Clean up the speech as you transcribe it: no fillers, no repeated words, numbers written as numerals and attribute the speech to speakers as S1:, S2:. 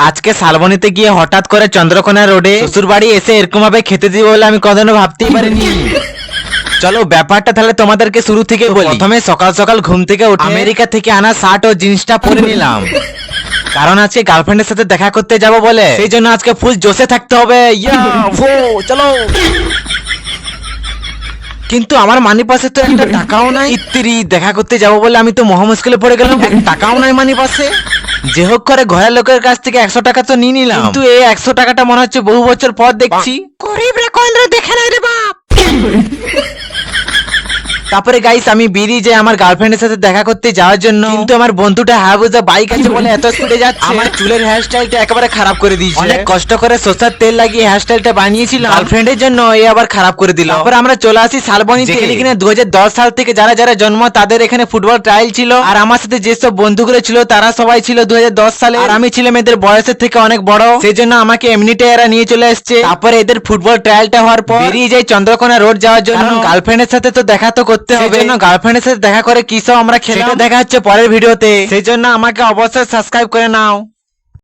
S1: আজকে শালবনীতে গিয়ে হঠাৎ করে চন্দ্রকোনা রোডে শ্বশুর বাড়ি এসে এরকম ভাবে খেতে দিব বলে আমি কখনো ভাবতেই পারিনি। চলো ব্যাপারটা তাহলে তোমাদেরকে শুরু থেকে বলি। প্রথমে সকাল সকাল ঘুম থেকে উঠে আমেরিকা থেকে আনা শার্ট ও জিন্সটা পরে নিলাম, কারণ আজকে গার্লফ্রেন্ডের সাথে দেখা করতে যাব বলে, সেই জন্য আজকে ফুল জোশে থাকতে হবে। চলো। কিন্তু আমার মানি পাশে তো একটা টাকাও নাই। ইত্তিরি, দেখা করতে যাব বলে আমি তো মহা মুশকিলে পড়ে গেলাম, টাকাও নাই মানি পাশে। যে হোক করে ঘরের লোকের কাছ থেকে 100 টাকা তো নিয়ে নিলাম, কিন্তু এই 100 টাকাটা মনে হচ্ছে বহু বছর পর দেখছি। গরিবরা কোনরা দেখে নাই রে বাপ। তারপরে গাইস আমি বেরিয়ে যাই আমার গার্লফ্রেন্ডের সাথে দেখা করতে যাওয়ার জন্য, কিন্তু আমার বন্ধুটা হায়াবুসা বাইক আছে বলে এত স্পিডে যাচ্ছে আমার চুলের হেয়ার স্টাইলটা একেবারে খারাপ করে দিয়েছে। অনেক কষ্ট করে সরষের তেল লাগিয়ে হেয়ার স্টাইলটা বানিয়েছিলাম গার্লফ্রেন্ডের জন্য, এই আবার খারাপ করে দিল। তারপর আমরা চলে আসি শালবনীতে, যেখানে কিনা 2010 সাল থেকে যারা যারা জন্ম তাদের এখানে ফুটবল ট্রায়াল ছিল, আর আমার সাথে যেসব বন্ধুগুলো ছিল তারা সবাই ছিল 2010 সালে, আর আমি ছিলাম এদের বয়সের থেকে অনেক বড়, সেই জন্য আমাকে এমনিতে এরা নিয়ে চলে আসছে। তারপরে এদের ফুটবল ট্রায়ালটা হওয়ার পর বেরিয়ে যাই চন্দ্রকোনা রোড যাওয়ার জন্য, গার্লফ্রেন্ডের সাথে তো দেখা তো করতে হবে, সেই জন্য গার্লফ্রেন্ডের সাথে দেখা করে কি সব আমরা খেলে দেখা হচ্ছে পরের ভিডিওতে, সেই জন্য আমাকে অবশ্যই সাবস্ক্রাইব করে নাও।